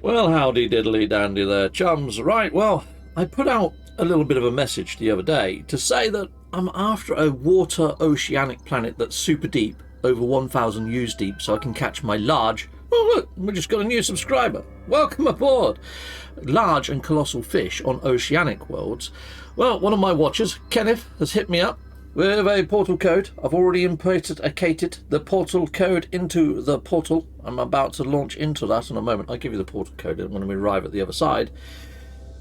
Well, howdy diddly dandy there, chums. Right, well, I put out a little bit of a message the other day to say that I'm after a water oceanic planet that's super deep, over 1,000 U's deep, so I can catch my large... Oh, look, we just got a new subscriber. Welcome aboard. Large and colossal fish on oceanic worlds. Well, one of my watchers, Kenneth, has hit me up with a portal code. I've already inputted the portal code into the portal. I'm about to launch into that in a moment. I'll give you the portal code when we arrive at the other side.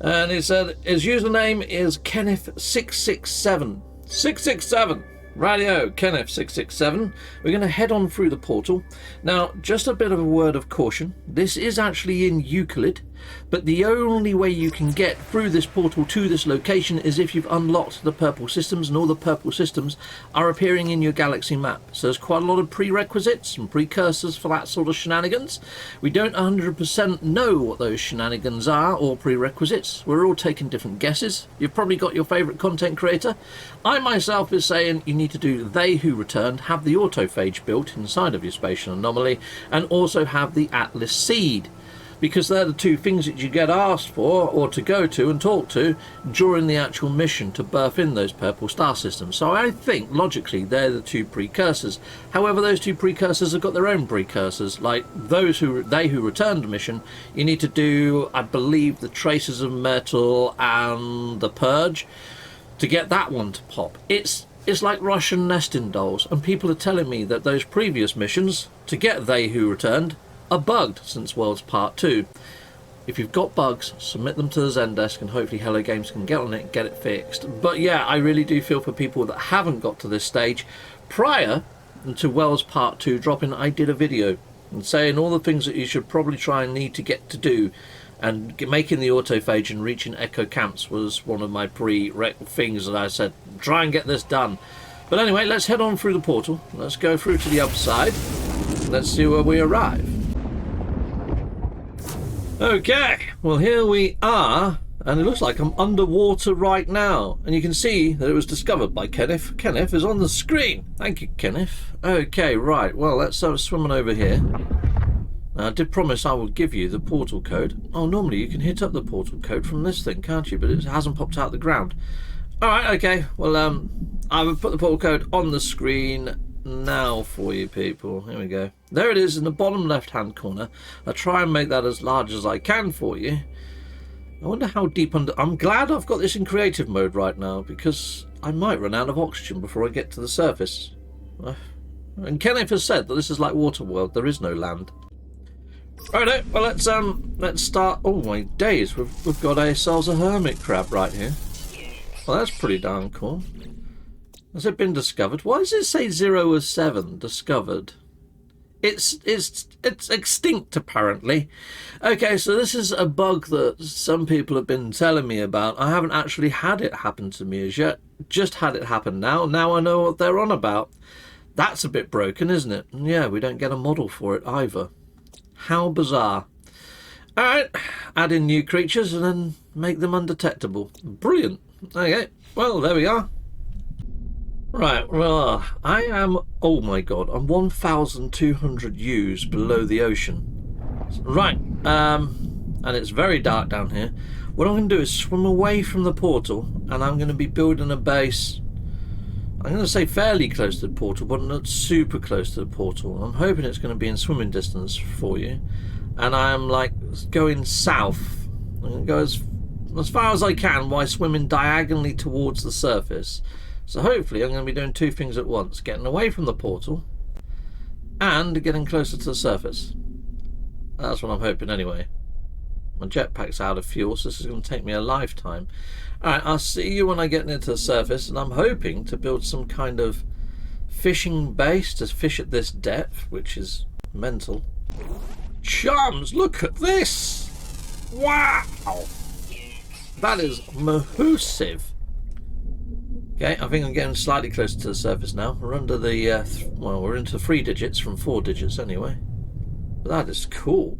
And he said his username is Kenneth667. 667. Radio, Kenneth667. We're going to head on through the portal. Now, just a bit of a word of caution. This is actually in Euclid, but the only way you can get through this portal to this location is if you've unlocked the purple systems, and all the purple systems are appearing in your galaxy map. So there's quite a lot of prerequisites and precursors for that sort of shenanigans. We don't 100% know what those shenanigans are or prerequisites. We're all taking different guesses. You've probably got your favourite content creator. I myself is saying you need to do They Who Returned, have the autophage built inside of your spatial anomaly, and also have the Atlas seed, because they're the two things that you get asked for or to go to and talk to during the actual mission to birth in those purple star systems. So I think logically they're the two precursors. However, those two precursors have got their own precursors, like They Who Returned mission. You need to do, I believe, the Traces of Metal and the Purge to get that one to pop. It's like Russian nesting dolls, and people are telling me that those previous missions to get They Who Returned are bugged since Worlds Part 2. If you've got bugs, submit them to the Zendesk and hopefully Hello Games can get on it and get it fixed. But yeah, I really do feel for people that haven't got to this stage. Prior to Worlds Part 2 dropping, I did a video and saying all the things that you should probably try and need to get to do, and making the autophage and reaching Echo Camps was one of my things that I said, try and get this done. But anyway, let's head on through the portal. Let's go through to the other side. Let's see where we arrive. Okay, well here we are, and it looks like I'm underwater right now, and you can see that it was discovered by Kenneth. Kenneth is on the screen. Thank you, Kenneth. Okay, right, well, let's start swimming over here. Now, I did promise I would give you the portal code. Oh, normally you can hit up the portal code from this thing, can't you? But it hasn't popped out the ground. Alright, okay, well, I will put the portal code on the screen now for you people. Here we go. There it is in the bottom left hand corner. I'll try and make that as large as I can for you. I wonder how deep under... I'm glad I've got this in creative mode right now, because I might run out of oxygen before I get to the surface. And Kenneth has said that this is like Waterworld. There is no land. Alright, well let's start. Oh my days, we've got ourselves a hermit crab right here. Well, that's pretty darn cool. Has it been discovered? Why does it say 0 or 7 discovered? It's extinct apparently. Okay, so this is a bug that some people have been telling me about. I haven't actually had it happen to me as yet. Just had it happen now. Now I know what they're on about. That's a bit broken, isn't it? And yeah, we don't get a model for it either. How bizarre. Alright, add in new creatures and then make them undetectable. Brilliant. Okay, well, there we are. Right, well, I am, oh my god, I'm 1,200 U's below the ocean. Right, and it's very dark down here. What I'm going to do is swim away from the portal, and I'm going to be building a base. I'm going to say fairly close to the portal, but not super close to the portal. I'm hoping it's going to be in swimming distance for you. And I'm like going south. I'm going to go as far as I can while swimming diagonally towards the surface. So hopefully I'm going to be doing two things at once. Getting away from the portal and getting closer to the surface. That's what I'm hoping anyway. My jetpack's out of fuel, so this is going to take me a lifetime. Alright, I'll see you when I get near to the surface, and I'm hoping to build some kind of fishing base to fish at this depth, which is mental. Chums, look at this! Wow! That is massive. Okay, I think I'm getting slightly closer to the surface now. We're under the, well, we're into 3 digits from 4 digits anyway. But that is cool.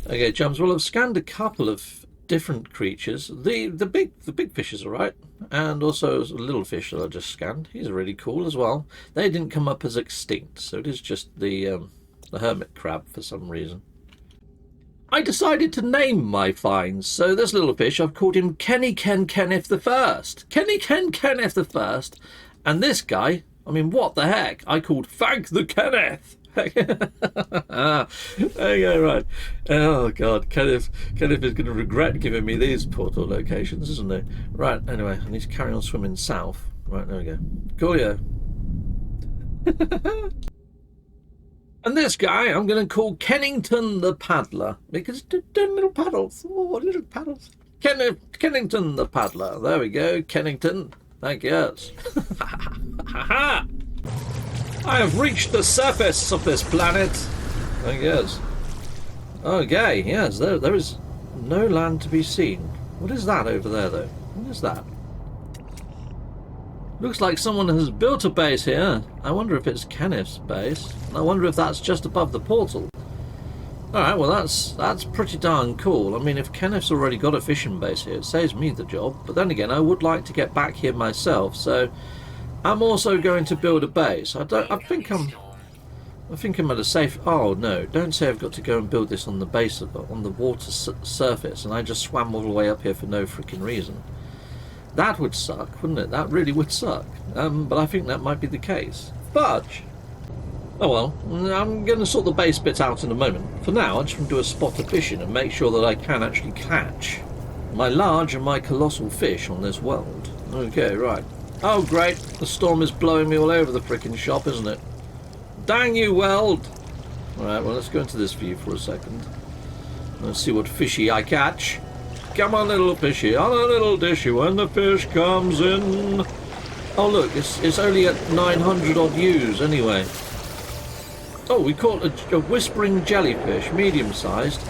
Okay, chums, well, I've scanned a couple of different creatures. The big fish is alright, and also a little fish that I just scanned. He's really cool as well. They didn't come up as extinct, so it is just the hermit crab for some reason. I decided to name my finds. So this little fish, I've called him Kenny Ken Kenneth the First. Kenny Ken Kenneth the First. And this guy, I mean, what the heck? I called Thank the Kenneth. Okay, right. Oh God, Kenneth is going to regret giving me these portal locations, isn't he? Right. Anyway, I need to carry on swimming south. Right, there we go. Coolio. And this guy I'm going to call Kennington the Paddler, because little paddles. Oh, little paddles. Kennington the Paddler. There we go, Kennington. Thank you. I have reached the surface of this planet. Thank you. Okay, yes, there is no land to be seen. What is that over there, though? What is that? Looks like someone has built a base here. I wonder if it's Kenneth's base. And I wonder if that's just above the portal. Alright, well that's pretty darn cool. I mean, if Kenneth's already got a fishing base here, it saves me the job. But then again, I would like to get back here myself, so I'm also going to build a base. I think I'm at a safe... Oh no, don't say I've got to go and build this on the base on the water surface, and I just swam all the way up here for no freaking reason. That would suck, wouldn't it? That really would suck. But I think that might be the case. Fudge! Oh well, I'm going to sort the base bit out in a moment. For now, I just want to do a spot of fishing and make sure that I can actually catch my large and my colossal fish on this world. Okay, right. Oh great, the storm is blowing me all over the frickin' shop, isn't it? Dang you, world! Alright, well let's go into this view for a second. Let's see what fishy I catch. Come on, little fishy, on a little dishy when the fish comes in. Oh look, it's only at 900 odd views anyway. Oh, we caught a whispering jellyfish, medium-sized.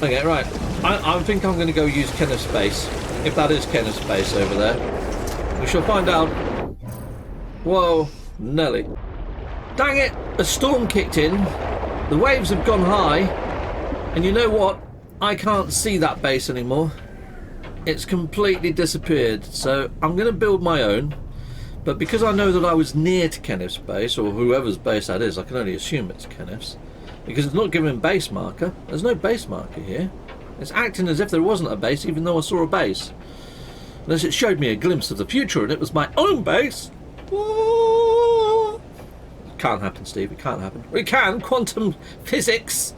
Okay, right. I think I'm going to go use Kenneth's base, if that is Kenneth's base over there. We shall find out. Whoa, Nelly. Dang it, a storm kicked in. The waves have gone high. And you know what? I can't see that base anymore. It's completely disappeared. So I'm going to build my own. But because I know that I was near to Kenneth's base, or whoever's base that is, I can only assume it's Kenneth's. Because it's not giving base marker. There's no base marker here. It's acting as if there wasn't a base, even though I saw a base. Unless it showed me a glimpse of the future and it was my own base. It can't happen, Steve. It can't happen. We can. Quantum physics.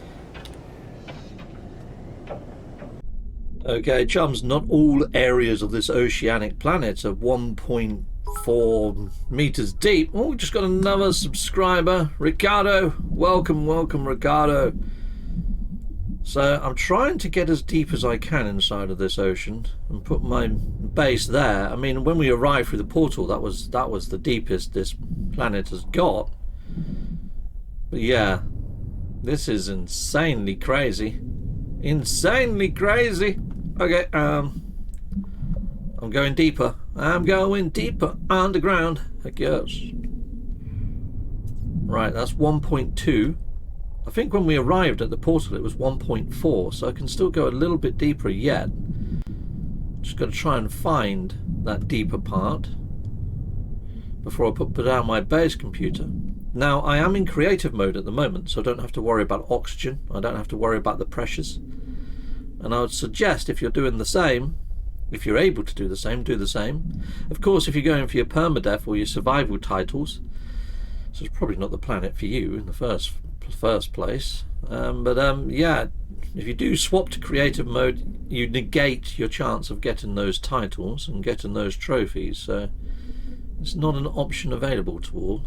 Okay, chums, not all areas of this oceanic planet are 1.4 meters deep. Oh, we just got another subscriber. Ricardo. Welcome, Ricardo. So I'm trying to get as deep as I can inside of this ocean and put my base there. I mean, when we arrived through the portal, that was the deepest this planet has got. But yeah, this is insanely crazy. Insanely crazy. Okay, I'm going deeper. I'm going deeper underground. Heck yes. Right, that's 1.2. I think when we arrived at the portal it was 1.4, so I can still go a little bit deeper yet. Just got to try and find that deeper part before I put down my base computer. Now, I am in creative mode at the moment, so I don't have to worry about oxygen. I don't have to worry about the pressures. And I would suggest if you're doing the same, if you're able to do the same, do the same. Of course, if you're going for your permadeath or your survival titles, so it's probably not the planet for you in the first place. Yeah, if you do swap to creative mode, you negate your chance of getting those titles and getting those trophies. So it's not an option available to all.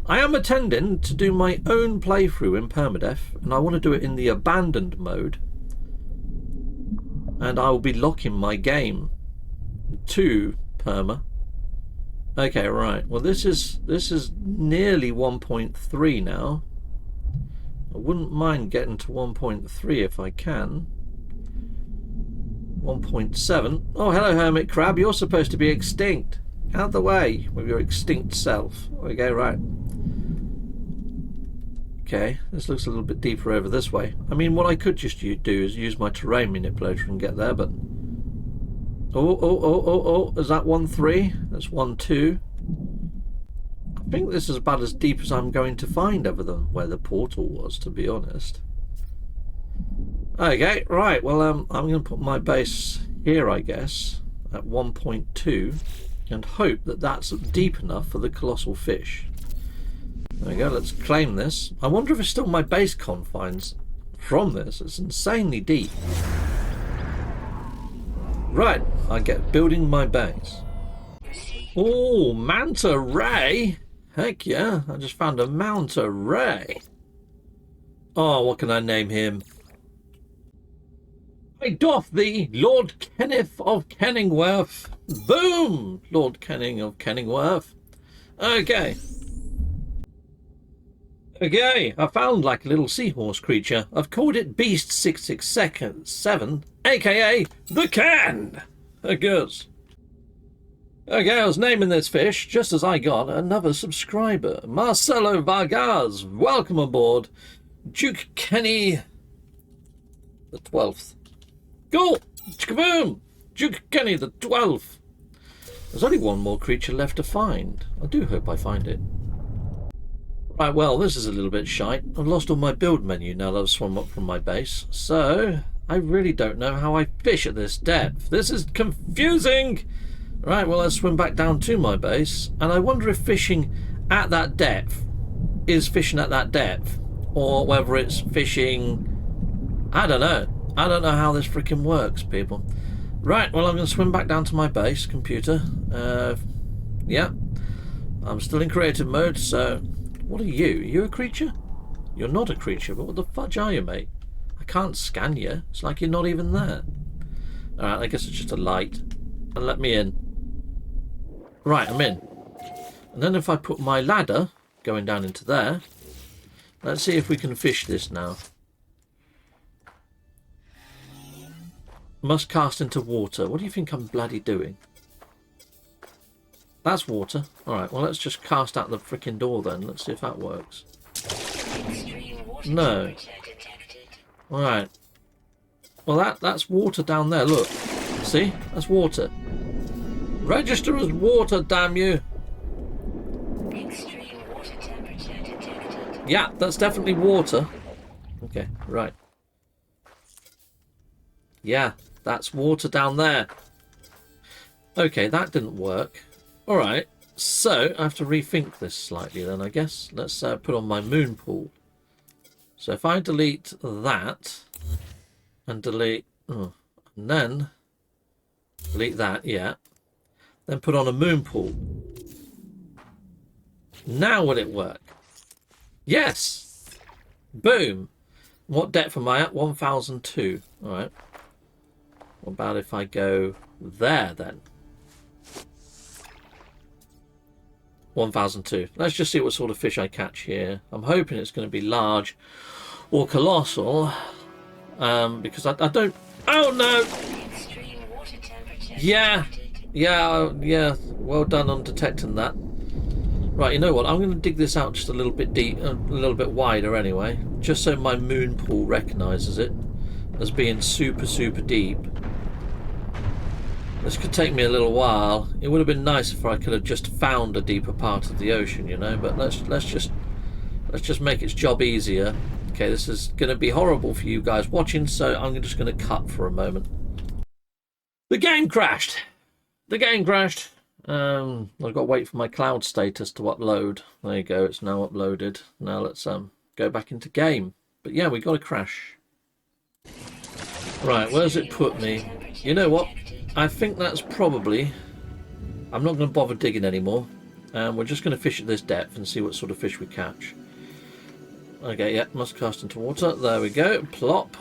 I am intending to do my own playthrough in permadeath, and I want to do it in the abandoned mode. And I will be locking my game to perma. Okay, right. Well, this is nearly 1.3 now. I wouldn't mind getting to 1.3 if I can. 1.7. Oh, hello, Hermit Crab. You're supposed to be extinct. Out the way with your extinct self. Okay, right. Okay, this looks a little bit deeper over this way. I mean, what I could just do is use my terrain manipulator and get there, but... Oh, is that 1.3? That's 1.2. I think this is about as deep as I'm going to find other than where the portal was, to be honest. Okay, right. Well, I'm going to put my base here, I guess, at 1.2, and hope that that's deep enough for the colossal fish. There we go. Let's claim this. I wonder if it's still my base confines from this. It's insanely deep. Right, I get building my base. Oh, manta ray! Heck yeah! I just found a manta ray. Oh, what can I name him? I doff thee, Lord Kenneth of Kenningworth. Boom! Lord Kenning of Kenningworth. Okay. Okay, I found like a little seahorse creature. I've called it Beast 667, aka the Can. Good. Okay, I was naming this fish just as I got another subscriber. Marcelo Vargas, welcome aboard. Duke Kenny the 12th. Go! Kaboom! Duke Kenny the 12th. There's only one more creature left to find. I do hope I find it. Right, well, this is a little bit shite. I've lost all my build menu now that I've swum up from my base. So, I really don't know how I fish at this depth. This is confusing! Right, well, let's swim back down to my base. And I wonder if fishing at that depth is fishing at that depth. Or whether it's fishing... I don't know. I don't know how this freaking works, people. Right, well, I'm going to swim back down to my base, computer. Yeah. I'm still in creative mode, so... What are you? Are you a creature? You're not a creature, but what the fudge are you, mate? I can't scan you. It's like you're not even there. Alright, I guess it's just a light. And let me in. Right, I'm in. And then if I put my ladder going down into there, let's see if we can fish this now. Must cast into water. What do you think I'm bloody doing? That's water. Alright, well, let's just cast out the frickin' door then. Let's see if that works. No. Alright. Well, that's water down there. Look. See? That's water. Register as water, damn you. Extreme water temperature detected. Yeah, that's definitely water. Okay, right. Yeah, that's water down there. Okay, that didn't work. Alright, so I have to rethink this slightly then, I guess. Let's put on my moon pool. So if I delete that, and delete... Oh, and then delete that, yeah. Then put on a moon pool. Now will it work? Yes! Boom! What depth am I at? 1002. Alright. What about if I go there then? 1002. Let's just see what sort of fish I catch here. I'm hoping it's going to be large or colossal. Because I don't... Oh no! Extreme water temperature Yeah! detected. Yeah. Well done on detecting that. Right, you know what? I'm going to dig this out just a little bit deep, a little bit wider anyway. Just so my moon pool recognises it as being super, super deep. This could take me a little while. It would have been nice if I could have just found a deeper part of the ocean, you know. But let's just make its job easier. Okay, this is going to be horrible for you guys watching, so I'm just going to cut for a moment. The game crashed. The game crashed. I've got to wait for my cloud status to upload. There you go. It's now uploaded. Now let's go back into game. But yeah, we got a crash. Right, where's it put me? You know what? I think that's probably... I'm not going to bother digging anymore. We're just going to fish at this depth and see what sort of fish we catch. Okay, yeah, must cast into water. There we go. Plop.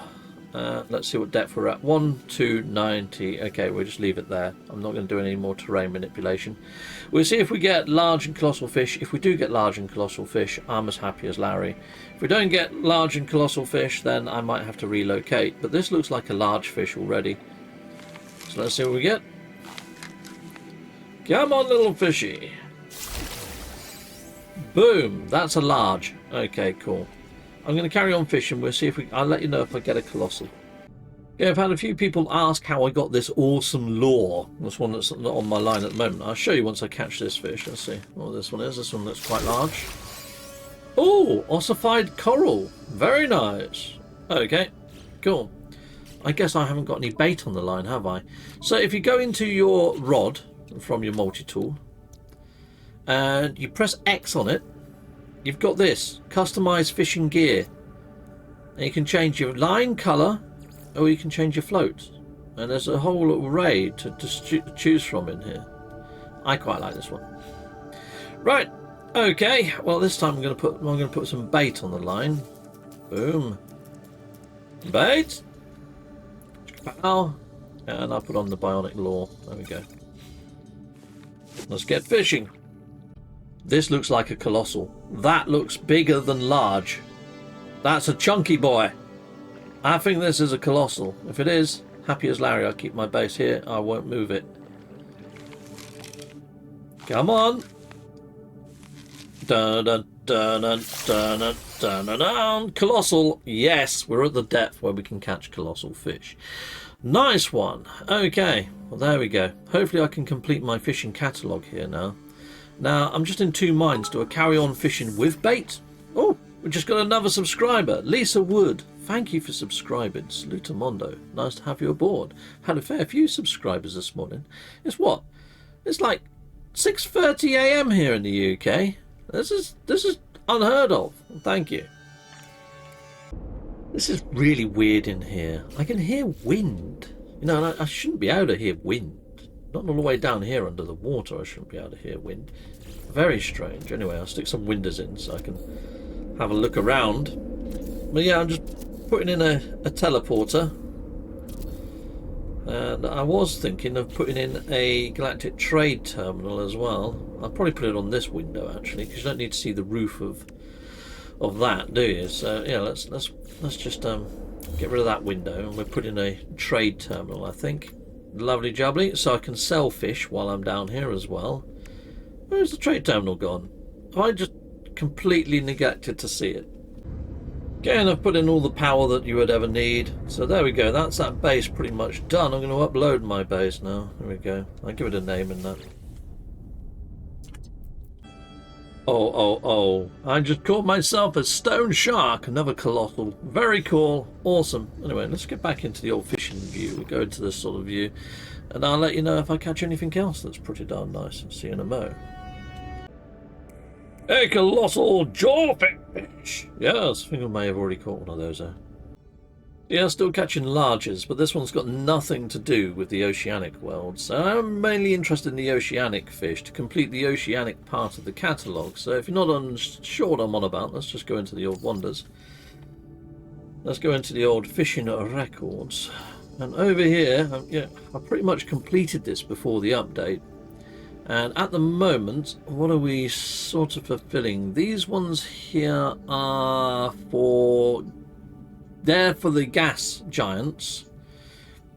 Let's see what depth we're at. 1290. Okay, we'll just leave it there. I'm not going to do any more terrain manipulation. We'll see if we get large and colossal fish. If we do get large and colossal fish, I'm as happy as Larry. If we don't get large and colossal fish, then I might have to relocate. But this looks like a large fish already. So let's see what we get. Come on, little fishy. Boom. That's a large. Okay, cool. I'm going to carry on fishing. We'll see if we... I'll let you know if I get a colossal. Yeah, I've had a few people ask how I got this awesome lure. This one that's not on my line at the moment. I'll show you once I catch this fish. Let's see what this one is. This one looks quite large. Oh, ossified coral. Very nice. Okay, cool. I guess I haven't got any bait on the line, have I? So if you go into your rod from your multi-tool and you press X on it, you've got this customized fishing gear, and you can change your line color or you can change your float, and there's a whole array to choose from in here. I quite like this one. Right, okay, well this time I'm going to put some bait on the line. Boom, bait, pow, and I'll put on the bionic lure. There we go. Let's get fishing. This looks like a colossal. That looks bigger than large. That's a chunky boy. I think this is a colossal. If it is, happy as Larry. I'll keep my base here. I won't move it. Come on. Dun dun dun dun dun dun dun dun dun. Colossal. Yes, we're at the depth where we can catch colossal fish. Nice one. Okay, well there we go. Hopefully I can complete my fishing catalogue here now. Now, I'm just in two minds. Do I carry on fishing with bait? Oh, we just got another subscriber. Lisa Wood. Thank you for subscribing. Salutamondo. Nice to have you aboard. Had a fair few subscribers this morning. It's what? It's like 6:30 AM here in the UK. This is unheard of. Thank you. This is really weird in here. I can hear wind. You know, I shouldn't be able to hear wind. Not all the way down here under the water, I shouldn't be able to hear wind. Very strange. Anyway, I'll stick some windows in so I can have a look around. But yeah, I'm just putting in a teleporter. And I was thinking of putting in a galactic trade terminal as well. I'll probably put it on this window actually, because you don't need to see the roof of that, do you? So yeah, let's just get rid of that window, and we're putting a trade terminal, I think. Lovely jubbly, so I can sell fish while I'm down here as well. Where's the trade terminal gone? Have I just completely neglected to see it? Okay, and I've put in all the power that you would ever need. So there we go, that's that base pretty much done. I'm going to upload my base now. There we go. I'll give it a name in that. Oh, I just caught myself a stone shark, another colossal. Very cool, awesome. Anyway, let's get back into the old fishing view. We go into this sort of view, and I'll let you know if I catch anything else that's pretty darn nice. See you in a mo. A colossal jawfish. Yes, I think I may have already caught one of those there. Yeah, still catching larges, but this one's got nothing to do with the oceanic world. So I'm mainly interested in the oceanic fish to complete the oceanic part of the catalogue. So if you're not sure what I'm on about, let's just go into the old wonders. Let's go into the old fishing records. And over here, yeah, I pretty much completed this before the update. And at the moment, what are we sort of fulfilling? These ones here are for... They're for the gas giants.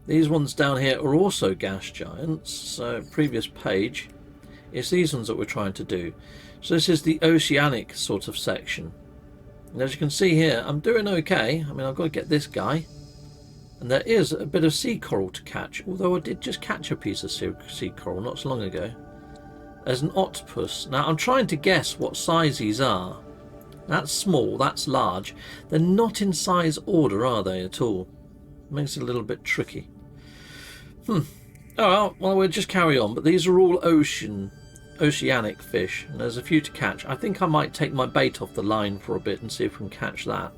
These ones down here are also gas giants. So previous page, it's these ones that we're trying to do. So this is the oceanic sort of section. And as you can see here, I'm doing okay. I mean, I've got to get this guy. And there is a bit of sea coral to catch. Although I did just catch a piece of sea coral not so long ago. There's an octopus. Now I'm trying to guess what size these are. That's small, that's large. They're not in size order, are they, at all? Makes it a little bit tricky. Oh, well, we'll just carry on. But these are all oceanic fish. And there's a few to catch. I think I might take my bait off the line for a bit and see if we can catch that.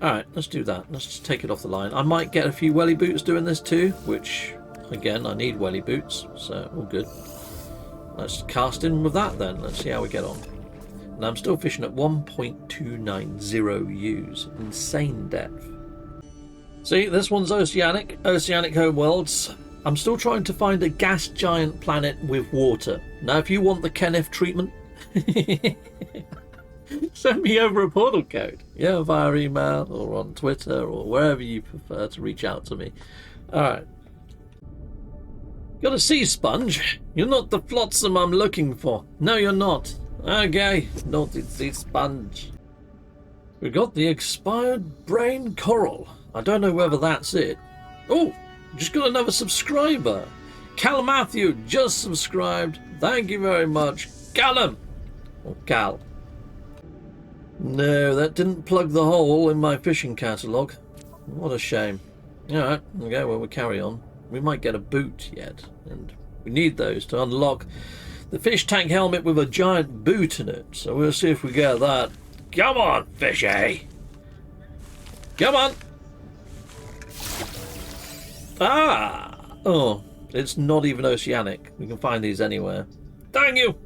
Alright, let's do that. Let's just take it off the line. I might get a few welly boots doing this too, which, again, I need welly boots. So, all good. Let's cast in with that then. Let's see how we get on. And I'm still fishing at 1.290 U's. Insane depth. See, this one's oceanic homeworlds. I'm still trying to find a gas giant planet with water. Now, if you want the Kenneth treatment, send me over a portal code. Yeah, via email or on Twitter or wherever you prefer to reach out to me. Alright. Got a sea sponge? You're not the flotsam I'm looking for. No, you're not. Okay, naughty sea sponge. We got the expired brain coral. I don't know whether that's it. Oh, just got another subscriber. Cal Matthew just subscribed. Thank you very much. Callum. Or Cal. No, that didn't plug the hole in my fishing catalogue. What a shame. Alright, okay, well, we'll carry on. We might get a boot yet, and we need those to unlock the fish tank helmet with a giant boot in it. So we'll see if we get that. Come on, fishy! Come on! Ah! Oh, it's not even oceanic. We can find these anywhere. Dang you!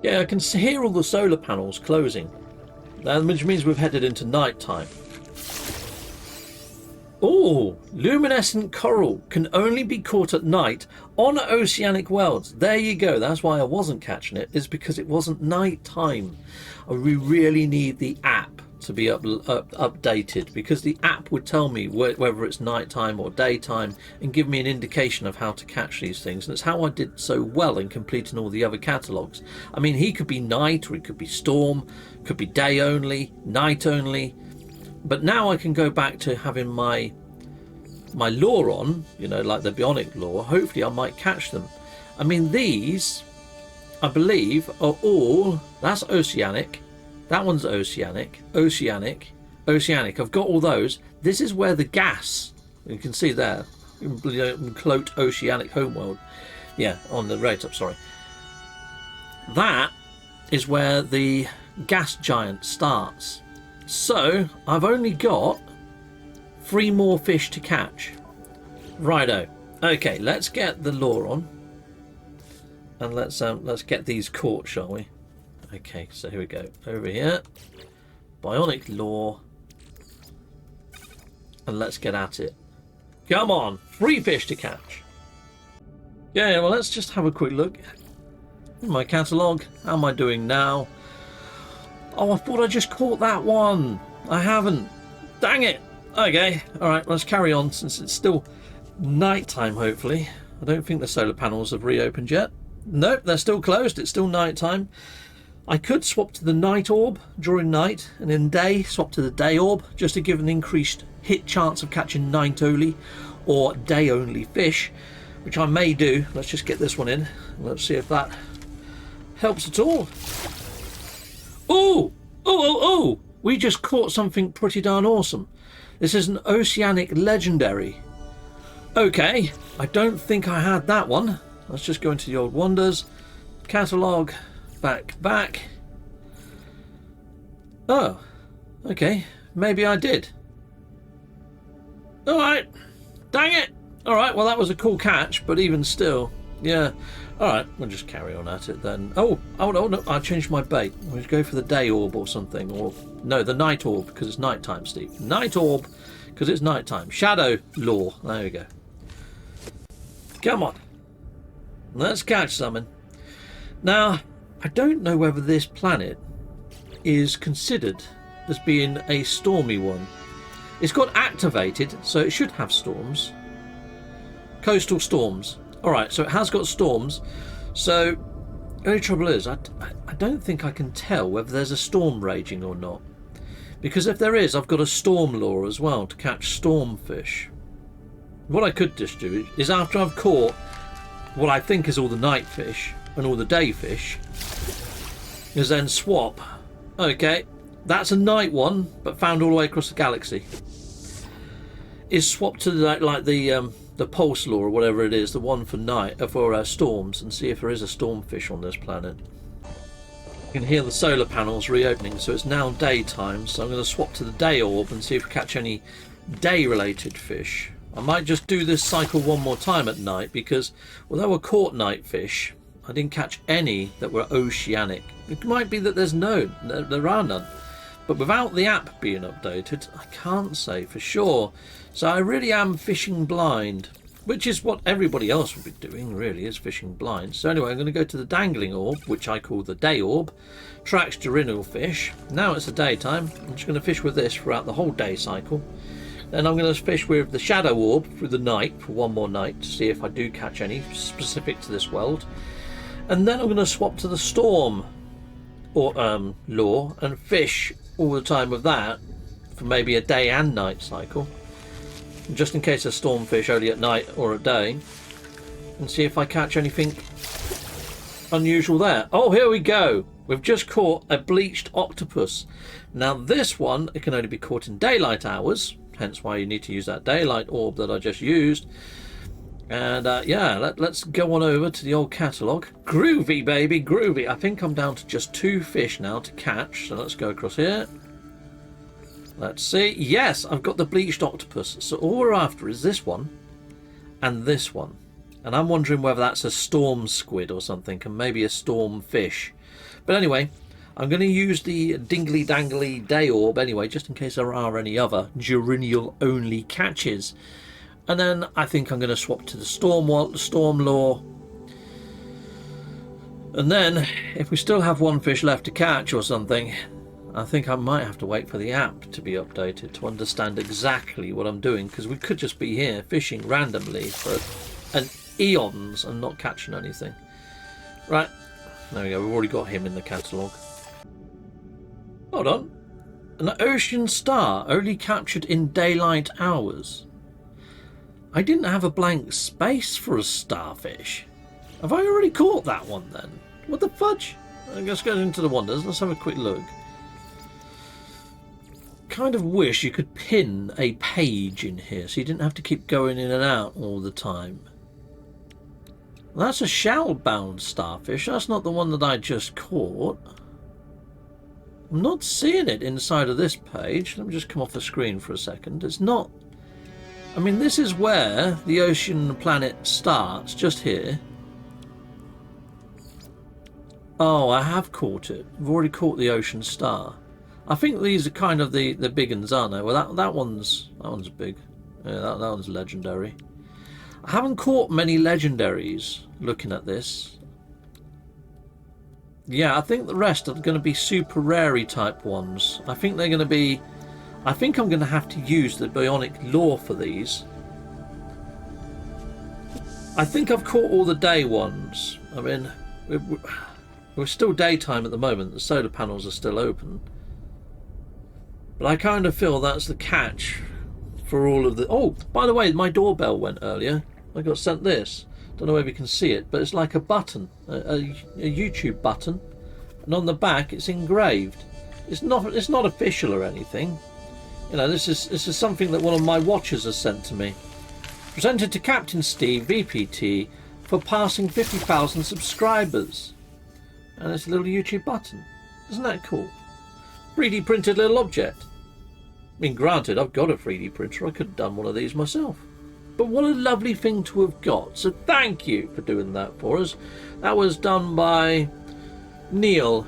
Yeah, I can hear all the solar panels closing, which means we've headed into night time. Oh, luminescent coral can only be caught at night on oceanic worlds. There you go. That's why I wasn't catching it, is because it wasn't night time. We really need the app to be updated, because the app would tell me whether it's nighttime or daytime and give me an indication of how to catch these things. And it's how I did so well in completing all the other catalogues. I mean, he could be night, or he could be storm, could be day only, night only. But now I can go back to having my lure on, you know, like the bionic lure. Hopefully I might catch them. I mean, these, I believe, are all... That's oceanic. That one's oceanic. Oceanic. Oceanic. I've got all those. This is where the gas... You can see there. Cloaked oceanic homeworld. Yeah, on the right up, sorry. That is where the gas giant starts. So, I've only got 3 more fish to catch. Righto. Okay, let's get the lure on. And let's get these caught, shall we? Okay, so here we go. Over here. Bionic lure. And let's get at it. Come on! 3 fish to catch. Yeah, well, let's just have a quick look in my catalogue. How am I doing now? Oh, I thought I just caught that one. I haven't. Dang it. Okay. All right, let's carry on since it's still nighttime, hopefully. I don't think the solar panels have reopened yet. Nope, they're still closed. It's still nighttime. I could swap to the night orb during night, and in day, swap to the day orb, just to give an increased hit chance of catching night only or day only fish, which I may do. Let's just get this one in. Let's see if that helps at all. Oh, we just caught something pretty darn awesome. This is an Oceanic legendary. Okay, I don't think I had that one. Let's just go into the old wonders. Catalogue, back. Oh, okay, maybe I did. Alright, dang it. Alright, well that was a cool catch, but even still, yeah. Alright, we'll just carry on at it then. Oh no, I changed my bait. We'll go for the day orb or something. Or no, the night orb, because it's nighttime, Steve. Night orb, because it's nighttime. Shadow lore. There we go. Come on. Let's catch something. Now, I don't know whether this planet is considered as being a stormy one. It's got activated, so it should have storms. Coastal storms. Alright, so it has got storms. So, the only trouble is, I don't think I can tell whether there's a storm raging or not. Because if there is, I've got a storm lure as well to catch stormfish. What I could just do is, after I've caught what I think is all the night fish and all the day fish, is then swap. Okay, that's a night one, but found all the way across the galaxy. Is swap to the pulse lure or whatever it is, the one for night for storms, and see if there is a stormfish on this planet. You can hear the solar panels reopening, so it's now daytime. So I'm going to swap to the day orb and see if we catch any day-related fish. I might just do this cycle one more time at night, because although I caught night fish, I didn't catch any that were oceanic. It might be that there are none. But without the app being updated, I can't say for sure. So I really am fishing blind, which is what everybody else would be doing, really, is fishing blind. So anyway, I'm going to go to the dangling orb, which I call the day orb. Tracks diurnal fish. Now it's the daytime. I'm just going to fish with this throughout the whole day cycle. Then I'm going to fish with the shadow orb through the night for one more night to see if I do catch any specific to this world. And then I'm going to swap to the storm or lure and fish all the time with that for maybe a day and night cycle, just in case there's stormfish only at night or at day, and see if I catch anything unusual there. Oh, here we go. We've just caught a bleached octopus. Now this one, it can only be caught in daylight hours, hence why you need to use that daylight orb that I just used. And yeah, let's go on over to the old catalogue. Groovy, baby, groovy. I think I'm down to just 2 fish now to catch, so let's go across here. Let's see. Yes, I've got the bleached octopus. So all we're after is this one and this one. And I'm wondering whether that's a storm squid or something, and maybe a storm fish. But anyway, I'm going to use the dingly dangly day orb anyway, just in case there are any other diurnal only catches. And then I think I'm going to swap to the storm lore. And then, if we still have 1 fish left to catch or something, I think I might have to wait for the app to be updated to understand exactly what I'm doing, because we could just be here fishing randomly for an eons and not catching anything. Right, there we go, we've already got him in the catalogue. Hold on. An ocean star only captured in daylight hours. I didn't have a blank space for a starfish. Have I already caught that one then? What the fudge? Let's go into the wonders. Let's have a quick look. Kind of wish you could pin a page in here so you didn't have to keep going in and out all the time. That's a shell-bound starfish. That's not the one that I just caught. I'm not seeing it inside of this page. Let me just come off the screen for a second. It's not... I mean, this is where the ocean planet starts, just here. Oh, I have caught it. I've already caught the ocean star. I think these are kind of the big ones, aren't they? Well, that one's big. Yeah, that one's legendary. I haven't caught many legendaries looking at this. Yeah, I think the rest are going to be super rarey type ones. I think they're going to be... I think I'm going to have to use the bionic lore for these. I think I've caught all the day ones. I mean, we're still daytime at the moment. The solar panels are still open. But I kind of feel that's the catch for all of the... Oh, by the way, my doorbell went earlier. I got sent this. Don't know if you can see it, but it's like a button, a YouTube button, and on the back it's engraved. It's not official or anything. You know, this is something that one of my watchers has sent to me. Presented to Captain Steve, VPT, for passing 50,000 subscribers. And it's a little YouTube button. Isn't that cool? 3D printed little object. I mean, granted, I've got a 3D printer. I could have done one of these myself. But what a lovely thing to have got. So thank you for doing that for us. That was done by Neil.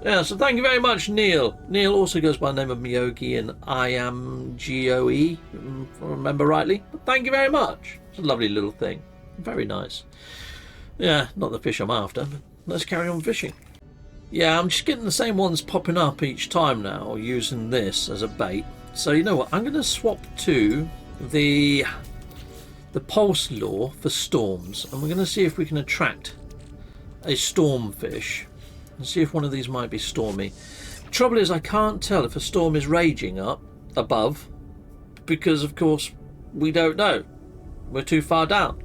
Yeah, so thank you very much, Neil. Neil also goes by the name of Miyogi and I am GOE, if I remember rightly. But thank you very much. It's a lovely little thing. Very nice. Yeah, not the fish I'm after, but let's carry on fishing. Yeah, I'm just getting the same ones popping up each time now, using this as a bait. So you know what, I'm going to swap to the pulse lure for storms, and we're going to see if we can attract a stormfish and see if one of these might be stormy. Trouble is, I can't tell if a storm is raging up above, because of course we don't know. We're too far down.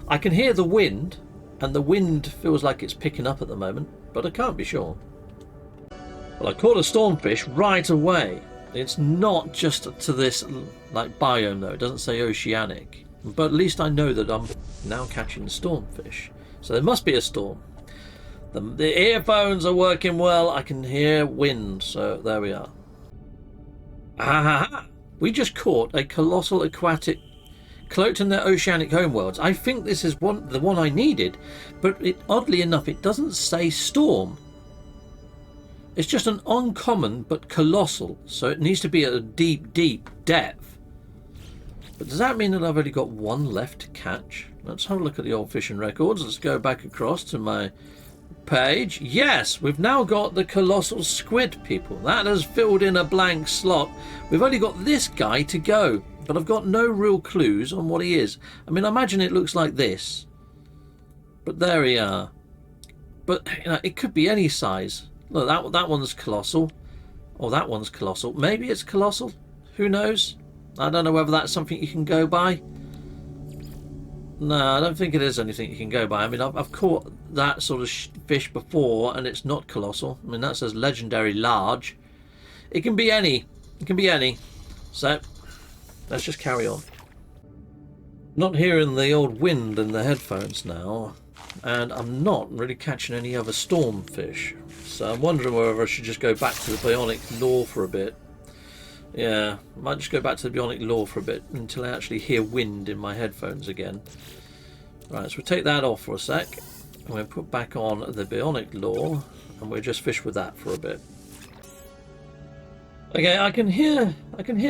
I can hear the wind, and the wind feels like it's picking up at the moment, but I can't be sure. Well, I caught a stormfish right away. It's not just to this like biome though. It doesn't say oceanic, but at least I know that I'm now catching stormfish. So there must be a storm. The earphones are working well. I can hear wind, so there we are. Ah, we just caught a colossal aquatic cloaked in their oceanic homeworlds. I think this is the one I needed, but oddly enough, it doesn't say storm. It's just an uncommon but colossal, so it needs to be at a deep, deep depth. But does that mean that I've only got one left to catch? Let's have a look at the old fishing records. Let's go back across to my page. Yes, we've now got the colossal squid, people. That has filled in a blank slot. We've only got this guy to go, but I've got no real clues on what he is. I mean, I imagine it looks like this. But there we are. But, you know, it could be any size. Look, that one's colossal. Oh, that one's colossal. Maybe it's colossal. Who knows? I don't know whether that's something you can go by. No, I don't think it is anything you can go by. I mean, I've caught that sort of fish before, and it's not colossal. I mean, that says legendary large. It can be any. It can be any. So let's just carry on. Not hearing the old wind in the headphones now, and I'm not really catching any other stormfish. So I'm wondering whether I should just go back to the bionic lure for a bit. Yeah, I might just go back to the bionic lure for a bit until I actually hear wind in my headphones again. Right, so we'll take that off for a sec. I'm going to put back on the bionic lure, and we'll just fish with that for a bit. Okay, I can hear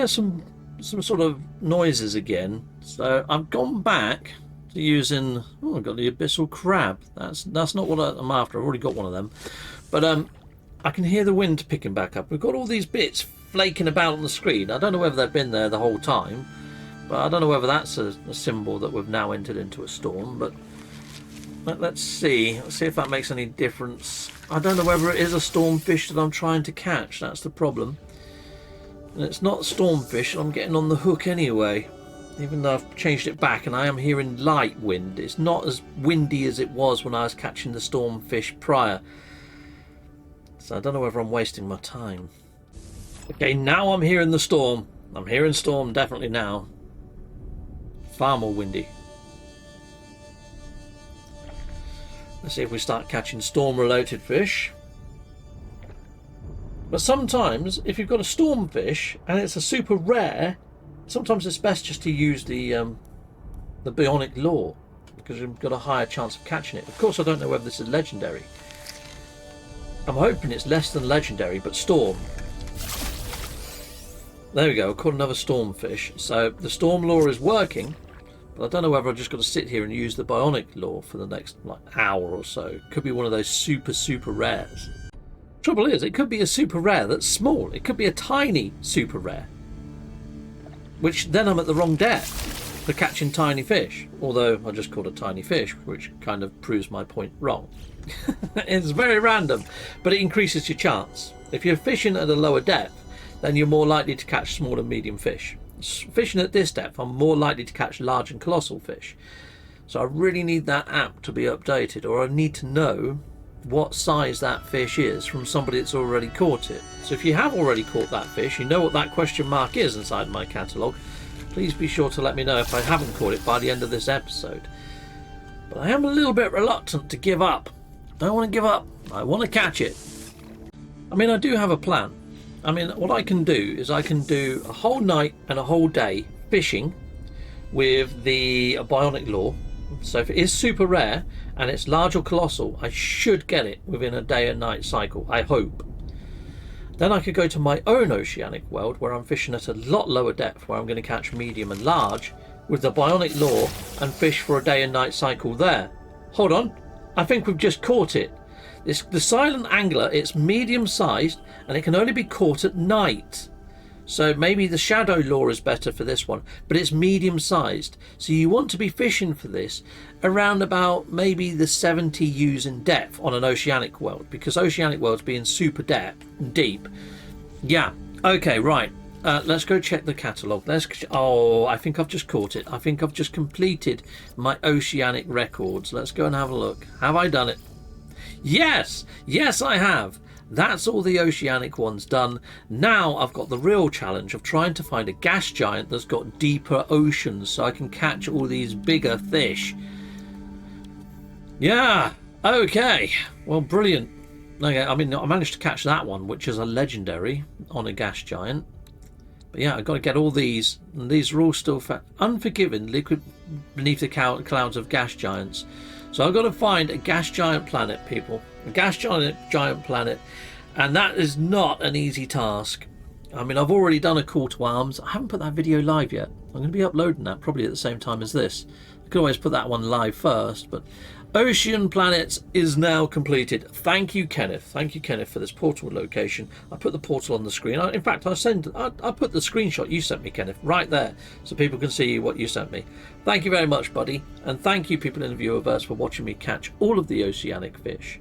some sort of noises again. So I've gone back to using. Oh, I've got the abyssal crab. That's not what I'm after. I've already got one of them. But I can hear the wind picking back up. We've got all these bits flaking about on the screen. I don't know whether they've been there the whole time, but I don't know whether that's a symbol that we've now entered into a storm. But let's see. Let's see if that makes any difference. I don't know whether it is a stormfish that I'm trying to catch. That's the problem. And it's not stormfish. I'm getting on the hook anyway, even though I've changed it back and I am hearing light wind. It's not as windy as it was when I was catching the stormfish prior. So I don't know whether I'm wasting my time. Okay, now I'm hearing the storm. I'm hearing storm definitely now. Far more windy. Let's see if we start catching storm-related fish. But sometimes, if you've got a stormfish and it's a super rare, sometimes it's best just to use the bionic lure, because you've got a higher chance of catching it. Of course, I don't know whether this is legendary. I'm hoping it's less than legendary, but storm. There we go, I caught another stormfish. So the storm lure is working, but I don't know whether I've just got to sit here and use the bionic lure for the next hour or so. Could be one of those super rares. Trouble is, it could be a super rare that's small. It could be a tiny super rare, which then I'm at the wrong depth for catching tiny fish. Although I just caught a tiny fish, which kind of proves my point wrong. It's very random, but it increases your chance. If you're fishing at a lower depth, then you're more likely to catch small and medium fish. Fishing at this depth, I'm more likely to catch large and colossal fish. So I really need that app to be updated, or I need to know what size that fish is from somebody that's already caught it. So if you have already caught that fish, you know what that question mark is inside my catalogue, please be sure to let me know if I haven't caught it by the end of this episode. But I am a little bit reluctant to give up. I don't want to give up. I want to catch it. I mean, I do have a plan. I mean, what I can do is I can do a whole night and a whole day fishing with the bionic lure. So if it is super rare and it's large or colossal, I should get it within a day and night cycle, I hope. Then I could go to my own oceanic world where I'm fishing at a lot lower depth, where I'm going to catch medium and large with the bionic lure and fish for a day and night cycle there. Hold on, I think we've just caught it. The silent angler, it's medium sized and it can only be caught at night. So maybe the shadow lure is better for this one, but it's medium sized. So you want to be fishing for this around about maybe the 70 U's in depth on an oceanic world, because oceanic worlds being super deep. Yeah, okay, right. Let's go check the catalogue. Oh, I think I've just caught it. I think I've just completed my oceanic records. Let's go and have a look. Have I done it? Yes, I have. That's all the oceanic ones done. Now I've got the real challenge of trying to find a gas giant that's got deeper oceans so I can catch all these bigger fish. Yeah, okay. Well, brilliant. Okay, I mean, I managed to catch that one, which is a legendary on a gas giant. But yeah, I've got to get all these, and these are all still unforgiven, liquid beneath the clouds of gas giants. So I've got to find a gas giant planet, people. A gas giant planet. And that is not an easy task. I mean, I've already done a call to arms. I haven't put that video live yet. I'm going to be uploading that probably at the same time as this. I could always put that one live first, but Ocean Planets is now completed. Thank you, Kenneth. Thank you, Kenneth, for this portal location. I put the portal on the screen. In fact, I put the screenshot you sent me, Kenneth, right there, so people can see what you sent me. Thank you very much, buddy. And thank you, people in the viewerverse, for watching me catch all of the oceanic fish.